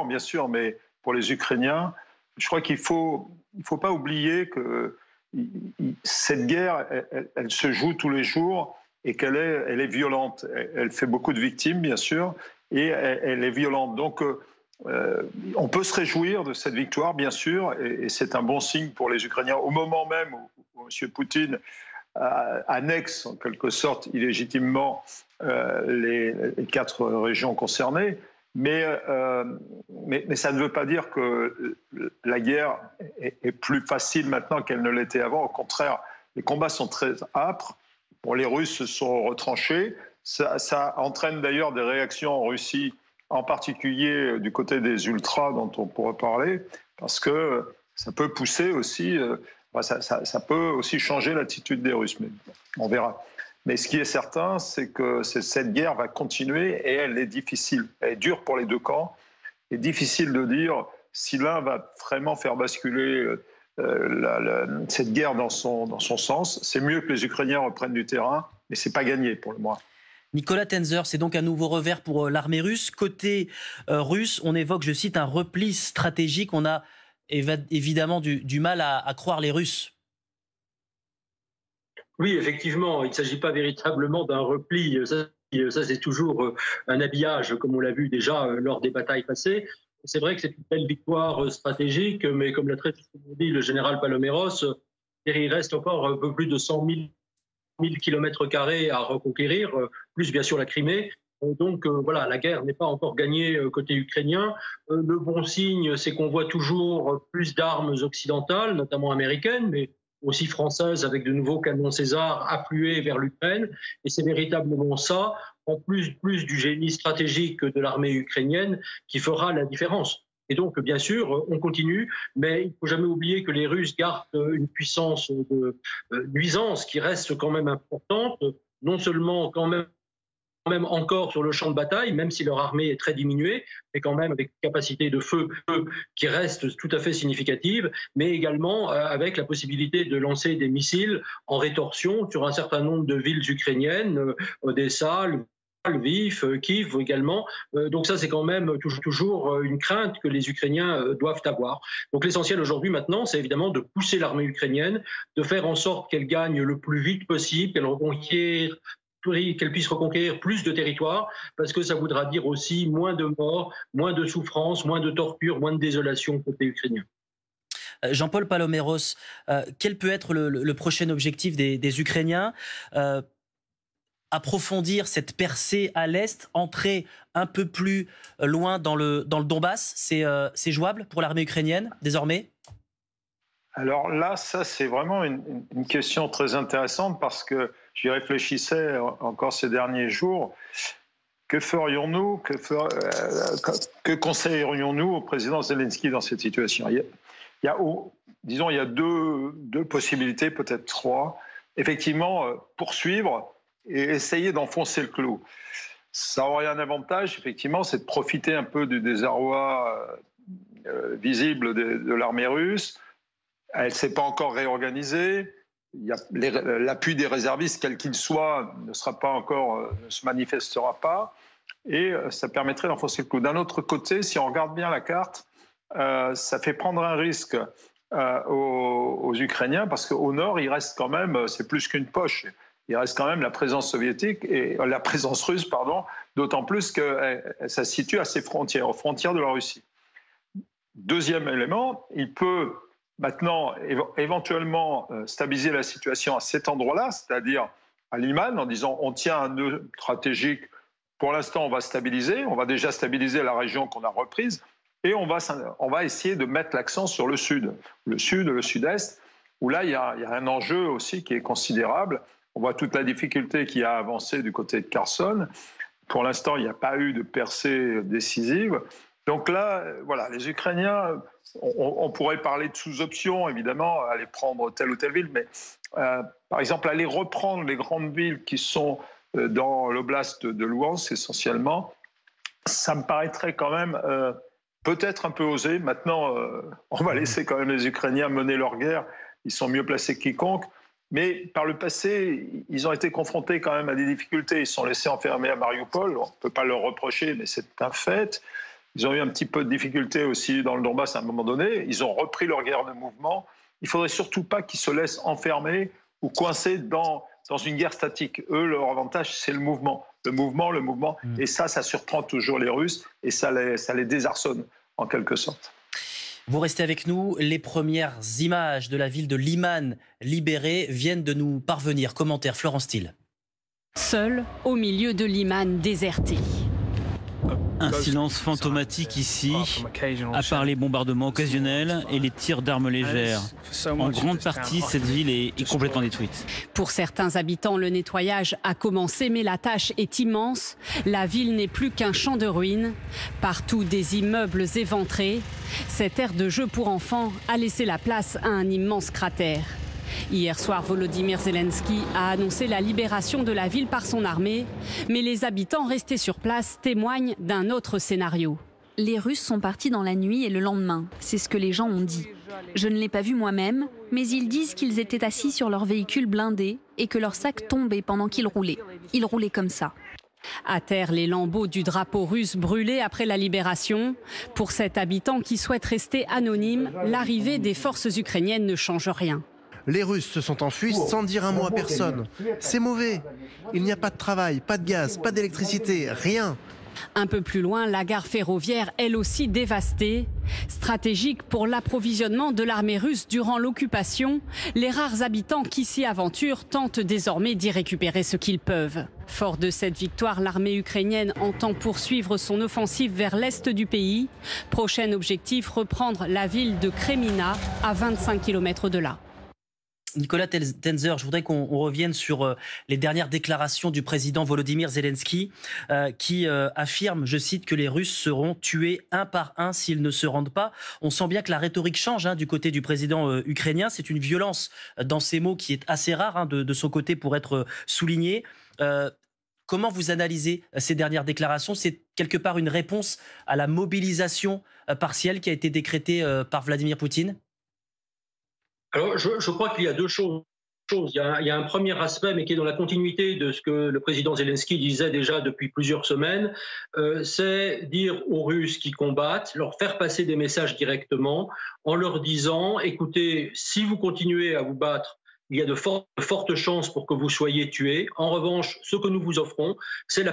bien sûr, mais pour les Ukrainiens, je crois qu'il faut pas oublier que cette guerre, elle se joue tous les jours et elle est violente. Elle fait beaucoup de victimes, bien sûr, et elle est violente. Donc, on peut se réjouir de cette victoire, bien sûr, et c'est un bon signe pour les Ukrainiens. Au moment même où M. Poutine annexe, en quelque sorte, illégitimement les 4 régions concernées, mais ça ne veut pas dire que la guerre est plus facile maintenant qu'elle ne l'était avant. Au contraire, les combats sont très âpres. Bon, les Russes se sont retranchés. Ça entraîne d'ailleurs des réactions en Russie, en particulier du côté des ultras dont on pourrait parler, parce que ça peut pousser aussi, ça peut aussi changer l'attitude des Russes, mais on verra. Mais ce qui est certain, c'est que cette guerre va continuer et elle est difficile. Elle est dure pour les deux camps. Il est difficile de dire si l'un va vraiment faire basculer cette guerre dans son sens. C'est mieux que les Ukrainiens reprennent du terrain, mais ce n'est pas gagné pour le moment. Nicolas Tenzer, c'est donc un nouveau revers pour l'armée russe. Côté russe, on évoque, je cite, un repli stratégique. On a évidemment du mal à croire les Russes. Oui, effectivement, il ne s'agit pas véritablement d'un repli. Ça c'est toujours un habillage, comme on l'a vu déjà lors des batailles passées. C'est vrai que c'est une belle victoire stratégique, mais comme l'a très justement dit le général Paloméros, il reste encore un peu plus de 100 000 km² à reconquérir, plus bien sûr la Crimée. Donc voilà, la guerre n'est pas encore gagnée côté ukrainien. Le bon signe, c'est qu'on voit toujours plus d'armes occidentales, notamment américaines, mais aussi françaises, avec de nouveaux canons César afflués vers l'Ukraine. Et c'est véritablement ça, en plus du génie stratégique de l'armée ukrainienne, qui fera la différence. Et donc, bien sûr, on continue, mais il ne faut jamais oublier que les Russes gardent une puissance de nuisance qui reste quand même importante, non seulement quand même encore sur le champ de bataille, même si leur armée est très diminuée, mais quand même avec une capacité de feu qui reste tout à fait significative, mais également avec la possibilité de lancer des missiles en rétorsion sur un certain nombre de villes ukrainiennes, Odessa, Lviv, Kiev également. Donc ça, c'est quand même toujours une crainte que les Ukrainiens doivent avoir. Donc l'essentiel aujourd'hui maintenant, c'est évidemment de pousser l'armée ukrainienne, de faire en sorte qu'elle gagne le plus vite possible, qu'elle puisse reconquérir plus de territoires, parce que ça voudra dire aussi moins de morts, moins de souffrances, moins de torture, moins de désolation côté ukrainien. Jean-Paul Paloméros, quel peut être le prochain objectif des Ukrainiens ? Approfondir cette percée à l'est, entrer un peu plus loin dans le Donbass, c'est jouable pour l'armée ukrainienne désormais ? Alors là, ça c'est vraiment une question très intéressante parce que j'y réfléchissais encore ces derniers jours. Que ferions-nous, que conseillerions-nous au président Zelensky dans cette situation ? Il y a deux possibilités, peut-être 3. Effectivement, poursuivre et essayer d'enfoncer le clou. Ça aurait un avantage, effectivement, c'est de profiter un peu du désarroi visible de l'armée russe. Elle ne s'est pas encore réorganisée. L'appui des réservistes, quel qu'il soit, ne se manifestera pas. Et ça permettrait d'enfoncer le clou. D'un autre côté, si on regarde bien la carte, ça fait prendre un risque aux Ukrainiens parce qu'au nord, il reste quand même, c'est plus qu'une poche. Il reste quand même la présence soviétique et la présence russe, pardon, d'autant plus que ça se situe à ses frontières, aux frontières de la Russie. Deuxième élément, il peut maintenant éventuellement stabiliser la situation à cet endroit-là, c'est-à-dire à Liman, en disant on tient un nœud stratégique. Pour l'instant, on va stabiliser, on va déjà stabiliser la région qu'on a reprise, et on va essayer de mettre l'accent sur le sud, le sud-est, où là il y a un enjeu aussi qui est considérable. On voit toute la difficulté qu'il y a à avancer du côté de Kherson. Pour l'instant, il n'y a pas eu de percée décisive. Donc là, voilà, les Ukrainiens, on pourrait parler de sous-options, évidemment, aller prendre telle ou telle ville, mais par exemple, aller reprendre les grandes villes qui sont dans l'oblast de Louhansk, essentiellement, ça me paraîtrait quand même peut-être un peu osé. Maintenant, on va laisser quand même les Ukrainiens mener leur guerre. Ils sont mieux placés que quiconque. Mais par le passé, ils ont été confrontés quand même à des difficultés. Ils se sont laissés enfermer à Mariupol. On ne peut pas leur reprocher, mais c'est un fait. Ils ont eu un petit peu de difficulté aussi dans le Donbass à un moment donné. Ils ont repris leur guerre de mouvement. Il ne faudrait surtout pas qu'ils se laissent enfermer ou coincer dans une guerre statique. Eux, leur avantage, c'est le mouvement. Le mouvement. Et ça surprend toujours les Russes et ça les désarçonne en quelque sorte. Vous restez avec nous. Les premières images de la ville de Liman libérée viennent de nous parvenir. Commentaire, Florence Thiel. Seul au milieu de Liman déserté. Un silence fantomatique ici, à part les bombardements occasionnels et les tirs d'armes légères. En grande partie, cette ville est complètement détruite. Pour certains habitants, le nettoyage a commencé, mais la tâche est immense. La ville n'est plus qu'un champ de ruines. Partout, des immeubles éventrés. Cette aire de jeu pour enfants a laissé la place à un immense cratère. Hier soir, Volodymyr Zelensky a annoncé la libération de la ville par son armée, mais les habitants restés sur place témoignent d'un autre scénario. Les Russes sont partis dans la nuit et le lendemain, c'est ce que les gens ont dit. Je ne l'ai pas vu moi-même, mais ils disent qu'ils étaient assis sur leur véhicule blindé et que leur sac tombait pendant qu'ils roulaient. Ils roulaient comme ça. À terre, les lambeaux du drapeau russe brûlés après la libération. Pour cet habitant qui souhaite rester anonyme, l'arrivée des forces ukrainiennes ne change rien. Les Russes se sont enfuis sans dire un mot à personne. C'est mauvais. Il n'y a pas de travail, pas de gaz, pas d'électricité, rien. Un peu plus loin, la gare ferroviaire, elle aussi dévastée. Stratégique pour l'approvisionnement de l'armée russe durant l'occupation, les rares habitants qui s'y aventurent tentent désormais d'y récupérer ce qu'ils peuvent. Fort de cette victoire, l'armée ukrainienne entend poursuivre son offensive vers l'est du pays. Prochain objectif, reprendre la ville de Kremina, à 25 km de là. Nicolas Tenzer, je voudrais qu'on revienne sur les dernières déclarations du président Volodymyr Zelensky qui affirme, je cite, que les Russes seront tués un par un s'ils ne se rendent pas. On sent bien que la rhétorique change du côté du président ukrainien. C'est une violence dans ces mots qui est assez rare de son côté pour être soulignée. Comment vous analysez ces dernières déclarations? C'est quelque part une réponse à la mobilisation partielle qui a été décrétée par Vladimir Poutine? Alors, je crois qu'il y a deux choses. Il y a un premier aspect, mais qui est dans la continuité de ce que le président Zelensky disait déjà depuis plusieurs semaines, c'est dire aux Russes qui combattent, leur faire passer des messages directement en leur disant, écoutez, si vous continuez à vous battre, il y a de fortes chances pour que vous soyez tués. En revanche, ce que nous vous offrons, c'est la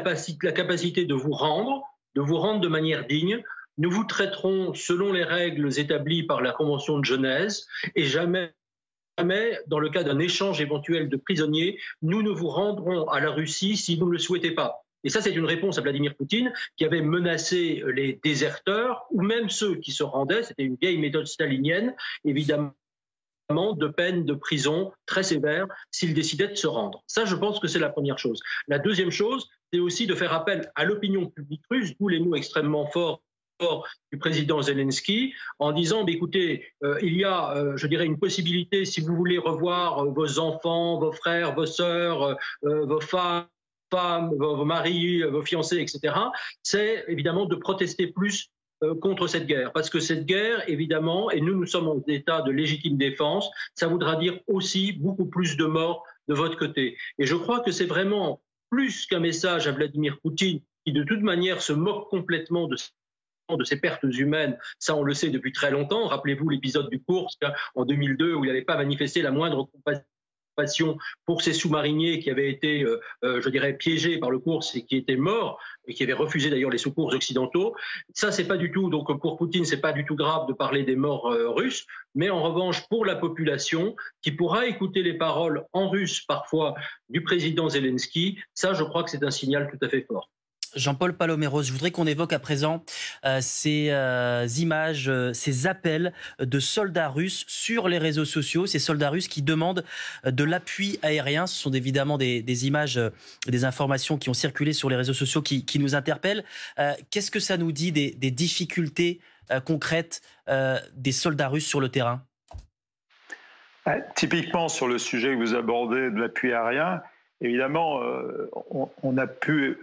capacité de vous rendre de manière digne. Nous vous traiterons selon les règles établies par la Convention de Genève et jamais, dans le cas d'un échange éventuel de prisonniers, nous ne vous rendrons à la Russie si vous ne le souhaitez pas. Et ça, c'est une réponse à Vladimir Poutine qui avait menacé les déserteurs ou même ceux qui se rendaient. C'était une vieille méthode stalinienne, évidemment, de peine de prison très sévère s'ils décidaient de se rendre. Ça, je pense que c'est la première chose. La deuxième chose, c'est aussi de faire appel à l'opinion publique russe, d'où les mots extrêmement forts du président Zelensky, en disant écoutez, il y a, je dirais, une possibilité, si vous voulez revoir vos enfants, vos frères, vos sœurs, vos femmes, vos maris, vos fiancés, etc., c'est évidemment de protester plus contre cette guerre. Parce que cette guerre, évidemment, et nous sommes en état de légitime défense, ça voudra dire aussi beaucoup plus de morts de votre côté. Et je crois que c'est vraiment plus qu'un message à Vladimir Poutine, qui de toute manière se moque complètement de ces pertes humaines, ça on le sait depuis très longtemps. Rappelez-vous l'épisode du Koursk en 2002 où il n'avait pas manifesté la moindre compassion pour ces sous-mariniers qui avaient été, je dirais, piégés par le Koursk et qui étaient morts et qui avaient refusé d'ailleurs les secours occidentaux. Ça, c'est pas du tout, donc pour Poutine, c'est pas du tout grave de parler des morts russes, mais en revanche, pour la population qui pourra écouter les paroles en russe parfois du président Zelensky, ça, je crois que c'est un signal tout à fait fort. Jean-Paul Paloméros, je voudrais qu'on évoque à présent ces images, ces appels de soldats russes sur les réseaux sociaux, ces soldats russes qui demandent de l'appui aérien. Ce sont évidemment des images, des informations qui ont circulé sur les réseaux sociaux qui nous interpellent. Qu'est-ce que ça nous dit des difficultés concrètes des soldats russes sur le terrain? Typiquement sur le sujet que vous abordez de l'appui aérien, évidemment, on a pu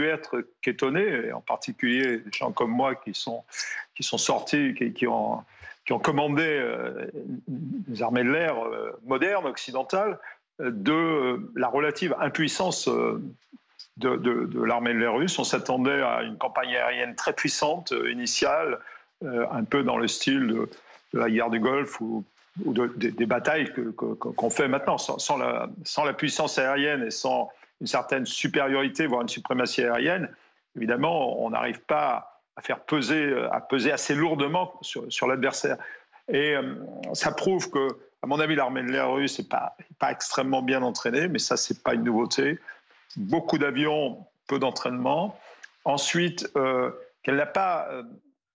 être qu'étonnés, en particulier des gens comme moi qui sont sortis, qui ont commandé des armées de l'air modernes, occidentales, de la relative impuissance de l'armée russe. On s'attendait à une campagne aérienne très puissante initiale, un peu dans le style de la guerre du Golfe ou des batailles qu'on fait maintenant, sans la puissance aérienne et sans une certaine supériorité, voire une suprématie aérienne. Évidemment, on n'arrive pas à faire peser assez lourdement sur l'adversaire. Et ça prouve que, à mon avis, l'armée de l'air russe n'est pas extrêmement bien entraînée, mais ça, c'est pas une nouveauté. Beaucoup d'avions, peu d'entraînement. Ensuite, qu'elle n'a pas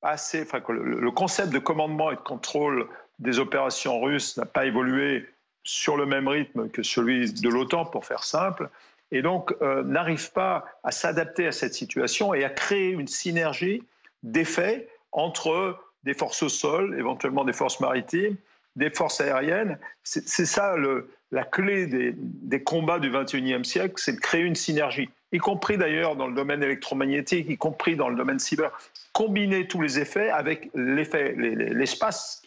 assez, enfin, que le concept de commandement et de contrôle des opérations russes n'a pas évolué sur le même rythme que celui de l'OTAN, pour faire simple, et donc n'arrive pas à s'adapter à cette situation et à créer une synergie d'effets entre des forces au sol, éventuellement des forces maritimes, des forces aériennes. C'est ça la clé des combats du XXIe siècle, c'est de créer une synergie, y compris d'ailleurs dans le domaine électromagnétique, y compris dans le domaine cyber. Combiner tous les effets avec l'espace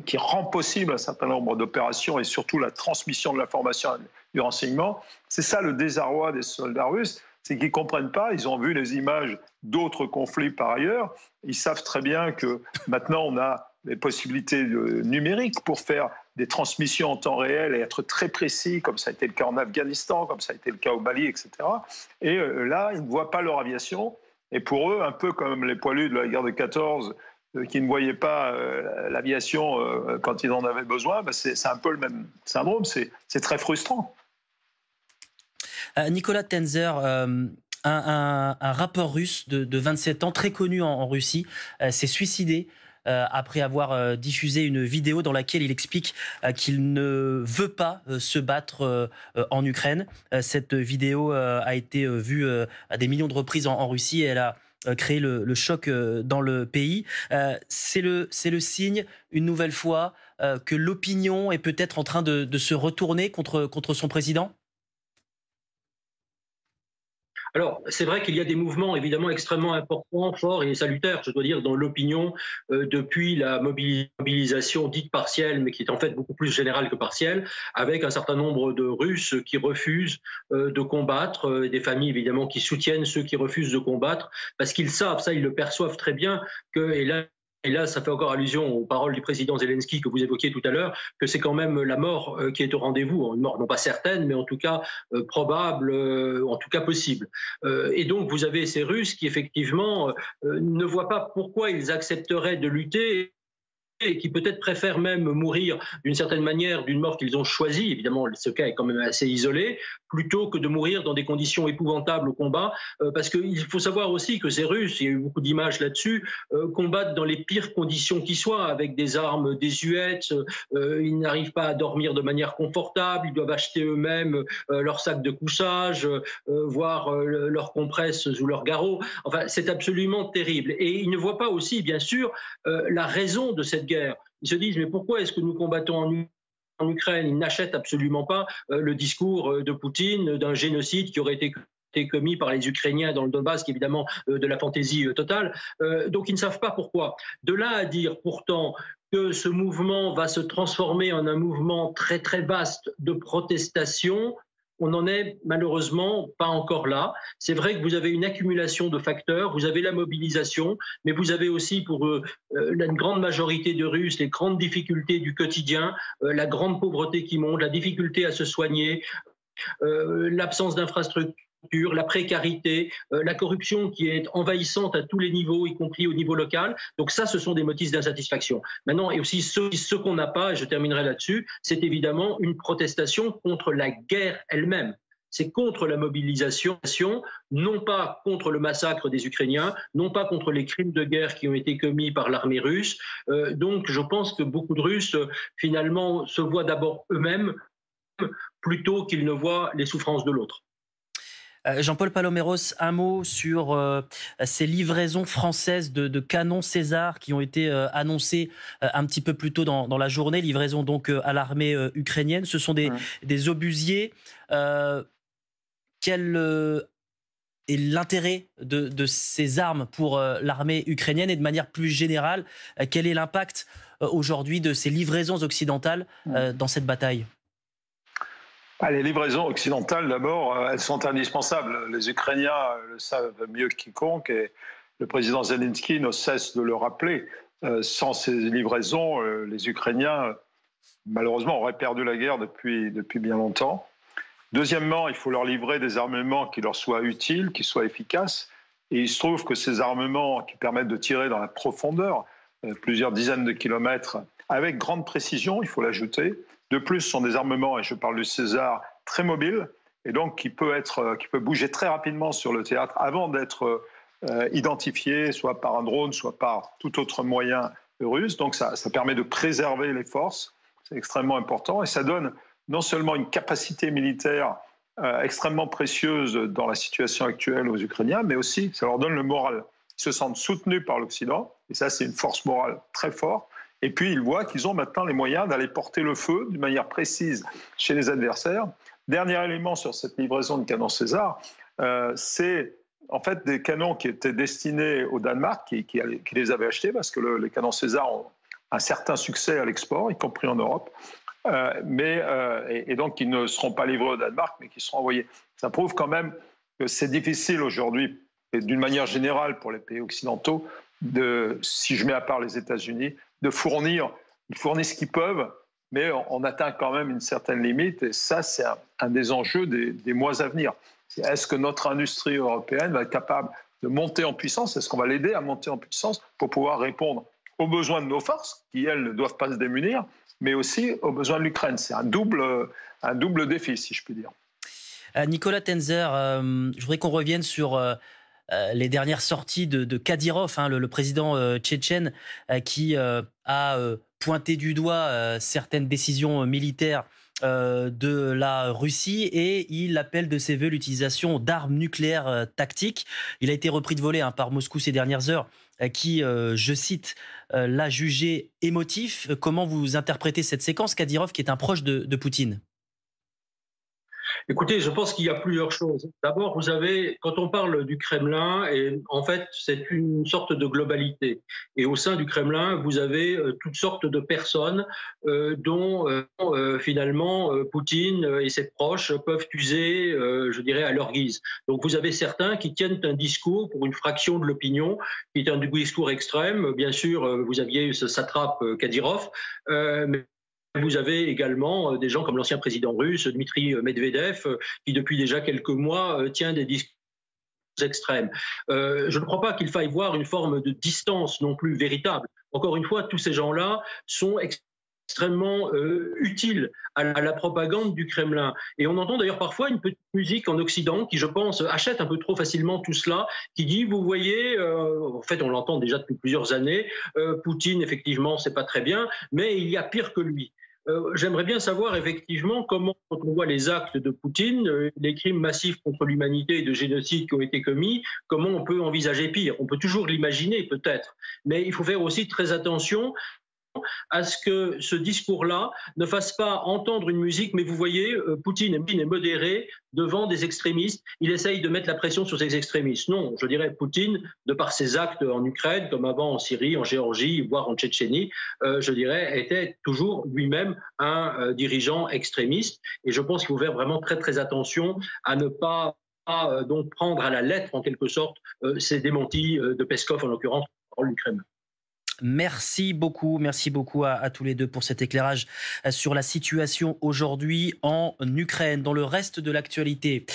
qui rend possible un certain nombre d'opérations et surtout la transmission de l'information et du renseignement. C'est ça le désarroi des soldats russes, c'est qu'ils ne comprennent pas, ils ont vu les images d'autres conflits par ailleurs, ils savent très bien que maintenant on a les possibilités numériques pour faire des transmissions en temps réel et être très précis, comme ça a été le cas en Afghanistan, comme ça a été le cas au Mali, etc. Et là, ils ne voient pas leur aviation. Et pour eux, un peu comme les poilus de la guerre de 14, qui ne voyaient pas l'aviation quand ils en avaient besoin, c'est un peu le même syndrome, c'est très frustrant. Nicolas Tenzer, un rappeur russe de 27 ans, très connu en Russie, s'est suicidé après avoir diffusé une vidéo dans laquelle il explique qu'il ne veut pas se battre en Ukraine. Cette vidéo a été vue à des millions de reprises en Russie et elle a créé le choc dans le pays. C'est le signe, une nouvelle fois, que l'opinion est peut-être en train de se retourner contre son président ? Alors, c'est vrai qu'il y a des mouvements évidemment extrêmement importants, forts et salutaires, je dois dire, dans l'opinion depuis la mobilisation dite partielle, mais qui est en fait beaucoup plus générale que partielle, avec un certain nombre de Russes qui refusent de combattre, des familles évidemment qui soutiennent ceux qui refusent de combattre, parce qu'ils savent, ça ils le perçoivent très bien, et là, ça fait encore allusion aux paroles du président Zelensky que vous évoquiez tout à l'heure, que c'est quand même la mort qui est au rendez-vous. Une mort non pas certaine, mais en tout cas probable, en tout cas possible. Et donc, vous avez ces Russes qui, effectivement, ne voient pas pourquoi ils accepteraient de lutter et qui peut-être préfèrent même mourir d'une certaine manière d'une mort qu'ils ont choisie, évidemment ce cas est quand même assez isolé, plutôt que de mourir dans des conditions épouvantables au combat, parce qu'il faut savoir aussi que ces Russes, il y a eu beaucoup d'images là-dessus, combattent dans les pires conditions qui soient, avec des armes désuètes, ils n'arrivent pas à dormir de manière confortable, ils doivent acheter eux-mêmes leur sac de couchage, voire leurs compresses ou leurs garrots, enfin c'est absolument terrible. Et ils ne voient pas aussi, bien sûr, la raison de cette guerre. Ils se disent, mais pourquoi est-ce que nous combattons en Ukraine? Ils n'achètent absolument pas le discours de Poutine d'un génocide qui aurait été commis par les Ukrainiens dans le Donbass, qui est évidemment de la fantaisie totale. Donc ils ne savent pas pourquoi. De là à dire pourtant que ce mouvement va se transformer en un mouvement très très vaste de protestation, on n'en est malheureusement pas encore là. C'est vrai que vous avez une accumulation de facteurs, vous avez la mobilisation, mais vous avez aussi pour la grande majorité de Russes les grandes difficultés du quotidien, la grande pauvreté qui monte, la difficulté à se soigner, l'absence d'infrastructures, la précarité, la corruption qui est envahissante à tous les niveaux, y compris au niveau local. Donc ça, ce sont des motifs d'insatisfaction. Maintenant, et aussi ce qu'on n'a pas, et je terminerai là-dessus, c'est évidemment une protestation contre la guerre elle-même. C'est contre la mobilisation, non pas contre le massacre des Ukrainiens, non pas contre les crimes de guerre qui ont été commis par l'armée russe. Donc je pense que beaucoup de Russes, finalement, se voient d'abord eux-mêmes plutôt qu'ils ne voient les souffrances de l'autre. Jean-Paul Paloméros, un mot sur ces livraisons françaises de canons César qui ont été annoncées un petit peu plus tôt dans la journée, livraison donc à l'armée ukrainienne. Ce sont des obusiers. Quel est l'intérêt de ces armes pour l'armée ukrainienne et de manière plus générale, quel est l'impact aujourd'hui de ces livraisons occidentales dans cette bataille ? Les livraisons occidentales, d'abord, elles sont indispensables. Les Ukrainiens le savent mieux que quiconque et le président Zelensky ne cesse de le rappeler. Sans ces livraisons, les Ukrainiens, malheureusement, auraient perdu la guerre depuis bien longtemps. Deuxièmement, il faut leur livrer des armements qui leur soient utiles, qui soient efficaces. Et il se trouve que ces armements qui permettent de tirer dans la profondeur, plusieurs dizaines de kilomètres, avec grande précision, il faut l'ajouter. De plus, ce sont des armements, et je parle du César, très mobiles, et donc qui peut bouger très rapidement sur le théâtre avant d'être identifié, soit par un drone, soit par tout autre moyen russe. Donc ça permet de préserver les forces, c'est extrêmement important, et ça donne non seulement une capacité militaire extrêmement précieuse dans la situation actuelle aux Ukrainiens, mais aussi ça leur donne le moral. Ils se sentent soutenus par l'Occident, et ça c'est une force morale très forte. Et puis ils voient qu'ils ont maintenant les moyens d'aller porter le feu d'une manière précise chez les adversaires. Dernier élément sur cette livraison de canons César, c'est en fait des canons qui étaient destinés au Danemark, qui les avait achetés, parce que les canons César ont un certain succès à l'export, y compris en Europe. Et donc, ils ne seront pas livrés au Danemark, mais qui seront envoyés. Ça prouve quand même que c'est difficile aujourd'hui, et d'une manière générale pour les pays occidentaux, si je mets à part les États-Unis, de fournir. Ils fournissent ce qu'ils peuvent, mais on atteint quand même une certaine limite. Et ça, c'est un des enjeux des mois à venir. Est-ce que notre industrie européenne va être capable de monter en puissance? Est-ce qu'on va l'aider à monter en puissance pour pouvoir répondre aux besoins de nos forces, qui, elles, ne doivent pas se démunir, mais aussi aux besoins de l'Ukraine? C'est un double défi, si je puis dire. Nicolas Tenzer, je voudrais qu'on revienne sur les dernières sorties de Kadyrov, le président tchétchène, qui a pointé du doigt certaines décisions militaires de la Russie, et il appelle de ses voeux l'utilisation d'armes nucléaires tactiques. Il a été repris de volée par Moscou ces dernières heures, qui, je cite, l'a jugé émotif. Comment vous interprétez cette séquence? Kadyrov, qui est un proche de Poutine. Écoutez, je pense qu'il y a plusieurs choses. D'abord, vous avez, quand on parle du Kremlin, et en fait, c'est une sorte de globalité. Et au sein du Kremlin, vous avez toutes sortes de personnes dont finalement Poutine et ses proches peuvent user, je dirais, à leur guise. Donc vous avez certains qui tiennent un discours pour une fraction de l'opinion, qui est un discours extrême. Bien sûr, vous aviez ce satrape Kadyrov, mais vous avez également des gens comme l'ancien président russe, Dmitri Medvedev, qui depuis déjà quelques mois tient des discours extrêmes. Je ne crois pas qu'il faille voir une forme de distance non plus véritable. Encore une fois, tous ces gens-là sont extrêmement utiles à la propagande du Kremlin. Et on entend d'ailleurs parfois une petite musique en Occident qui, je pense, achète un peu trop facilement tout cela, qui dit, vous voyez, en fait on l'entend déjà depuis plusieurs années, Poutine, effectivement, c'est pas très bien, mais il y a pire que lui. J'aimerais bien savoir effectivement comment, quand on voit les actes de Poutine, les crimes massifs contre l'humanité et de génocide qui ont été commis, comment on peut envisager pire. On peut toujours l'imaginer peut-être, mais il faut faire aussi très attention à ce que ce discours-là ne fasse pas entendre une musique, mais vous voyez, Poutine est modéré devant des extrémistes, il essaye de mettre la pression sur ces extrémistes. Non, je dirais Poutine, de par ses actes en Ukraine, comme avant en Syrie, en Géorgie, voire en Tchétchénie, je dirais, était toujours lui-même un dirigeant extrémiste. Et je pense qu'il faut faire vraiment très très attention à ne pas donc prendre à la lettre, en quelque sorte, ces démentis de Peskov, en l'occurrence, en Ukraine. Merci beaucoup à tous les deux pour cet éclairage sur la situation aujourd'hui en Ukraine. Dans le reste de l'actualité,